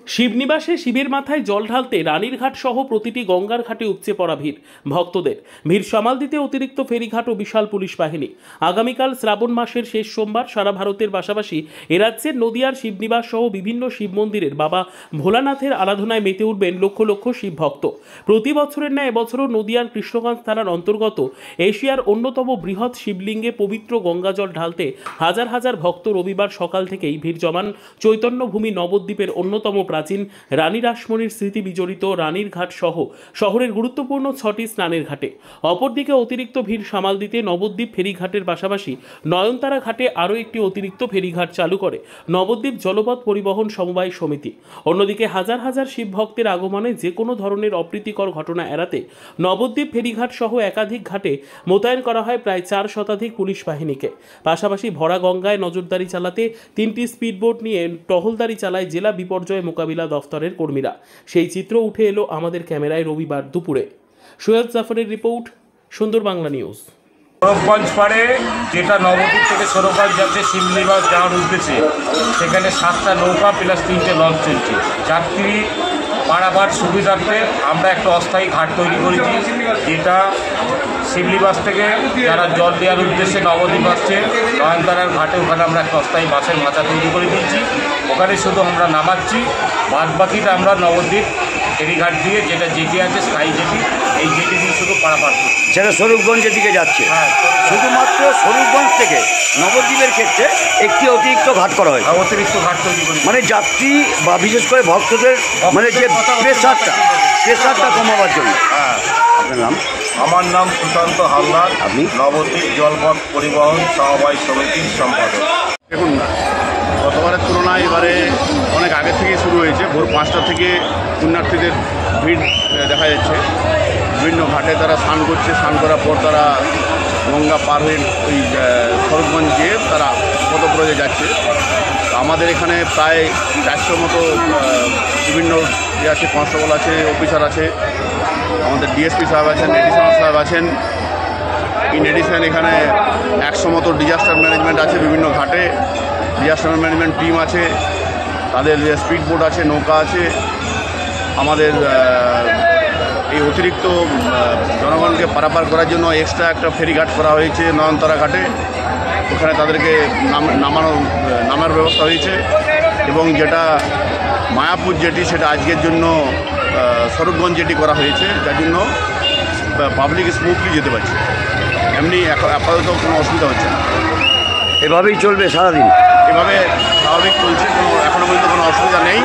শিবনিবাসে শিবের মাথায় জল ঢালতে রানীরঘাট সহ প্রতিটি গঙ্গার ঘাটে উপচে পড়া ভিড়। ভক্তদের ভিড় সামাল দিতে অতিরিক্ত ফেরিঘাট ও বিশাল পুলিশ বাহিনী। আগামীকাল শ্রাবণ মাসের শেষ সোমবার সারা ভারতের পাশাপাশি এরাজ্যের নদিয়ার শিবনিবাস সহ বিভিন্ন শিব মন্দিরের বাবা ভোলানাথের আরাধনায় মেতে উঠবেন লক্ষ লক্ষ শিব ভক্ত। প্রতি বছরের ন্যায় এবছরও নদিয়ার কৃষ্ণগঞ্জ থানার অন্তর্গত এশিয়ার অন্যতম বৃহৎ শিবলিঙ্গে পবিত্র গঙ্গাজল ঢালতে হাজার হাজার ভক্ত রবিবার সকাল থেকেই ভিড় জমান চৈতন্যভূমি নবদ্বীপের অন্যতম প্রাচীন রানী রাসমণির স্মৃতি বিজড়িত রানীরঘাট সহ শহরের গুরুত্বপূর্ণ 6টি স্নানের ঘাটে। অপরদিকে অতিরিক্ত ভিড় সামাল দিতে নবদ্বীপ ফেরিঘাটের পাশাপাশি নয়নতারা ঘাটে আরও একটি অতিরিক্ত ফেরিঘাট চালু করে নবদ্বীপ জলপথ পরিবহন সমবায় সমিতি। অন্যদিকে হাজার হাজার শিব ভক্তের আগমনে যে কোনো ধরনের অপ্রীতিকর ঘটনা এড়াতে নবদ্বীপ ফেরিঘাট সহ একাধিক ঘাটে মোতায়েন করা হয় প্রায় 4 শতাধিক পুলিশ বাহিনীকে। পাশাপাশি ভরা গঙ্গায় নজরদারি চালাতে 3টি স্পিডবোট নিয়ে টহলদারি চালায় জেলা বিপর্যয় মোকাবিলা দফতরের কর্মীরা। সেই চিত্র উঠে এলো আমাদের ক্যামেরায় রবিবার দুপুরে। সৈয়দ জাফরের রিপোর্ট, সুন্দর বাংলা নিউজ। সৌরভগঞ্জ পাড়ে যেটা নবদ্বীপ থেকে সৌরভগঞ্জ যাচ্ছে শিবনিবাস যাওয়ার উদ্দেশ্যে, সেখানে 7টা নৌকা প্লাস 3টে লঞ্চ চলছে। যাত্রী পারাবার সুবিধার্থে আমরা একটা অস্থায়ী ঘাট তৈরি করেছি, যেটা শিবনিবাস থেকে যারা জল দেওয়ার উদ্দেশ্যে নবদ্বীপ আসছে নয়নতারার ঘাটে, ওখানে আমরা একটা অস্থায়ী বাসের মাচা তৈরি করে দিয়েছি। ওখানে শুধু আমরা নামাচ্ছি, বাদ বাকিটা আমরা নবদ্বীপ ফেরিঘাট দিয়ে, যেটা জেটি আছে স্থায়ী জেটি, এই জেটি দিয়ে শুধু পারাপার করছি। সেটা স্বরূপগঞ্জের দিকে যাচ্ছে। হ্যাঁ, শুধুমাত্র স্বরূপগঞ্জ থেকে নবদ্বীপের ক্ষেত্রে একটি অতিরিক্ত ঘাট করা হয়, অতিরিক্ত ঘাট তৈরি করি, মানে যাত্রী বা বিশেষ করে ভক্তদের মানে যে প্রেসারটা কমাবার জন্য। হ্যাঁ। আপনার নাম? আমার নাম সুশান্ত হালদার, আপনি? নবদ্বীপ জলপথ পরিবহন সমবায় সমিতির সম্পাদক। দেখুন, গতবারের তুলনায় এবারে অনেক আগে থেকেই শুরু হয়েছে। ভোর 5টা থেকে পুণ্যার্থীদের ভিড় দেখা যাচ্ছে। বিভিন্ন ঘাটে তারা স্নান করছে, স্নান করার পর তারা গঙ্গা পার হয়ে ওই স্বরূপগঞ্জ গিয়ে তারা পদব্রজে যাচ্ছে। আমাদের এখানে প্রায় 400 মতো বিভিন্ন আছে, কনস্টেবল আছে, অফিসার আছে, আমাদের ডিএসপি সাহেব আছেন, এডিশনাল সাহেব আছেন। ইন এডিশন এখানে 100 মতো ডিজাস্টার ম্যানেজমেন্ট আছে, বিভিন্ন ঘাটে ডিজাস্টার ম্যানেজমেন্ট টিম আছে, তাদের স্পিড বোট আছে, নৌকা আছে। আমাদের এই অতিরিক্ত জনগণকে পারাপার করার জন্য এক্সট্রা একটা ফেরিঘাট করা হয়েছে নয়নতারা ঘাটে। ওখানে তাদেরকে নামার ব্যবস্থা হয়েছে। এবং যেটা মায়াপুর জেটি, সেটা আজকের জন্য স্বরূপগঞ্জ জেটি করা হয়েছে, যার জন্য পাবলিক স্মুথলি যেতে পারছে। এমনি আপাতত কোনো অসুবিধা হচ্ছে না। এভাবেই চলবে সারাদিন? এভাবে স্বাভাবিক চলছে, এখনও পর্যন্ত কোনো অসুবিধা নেই।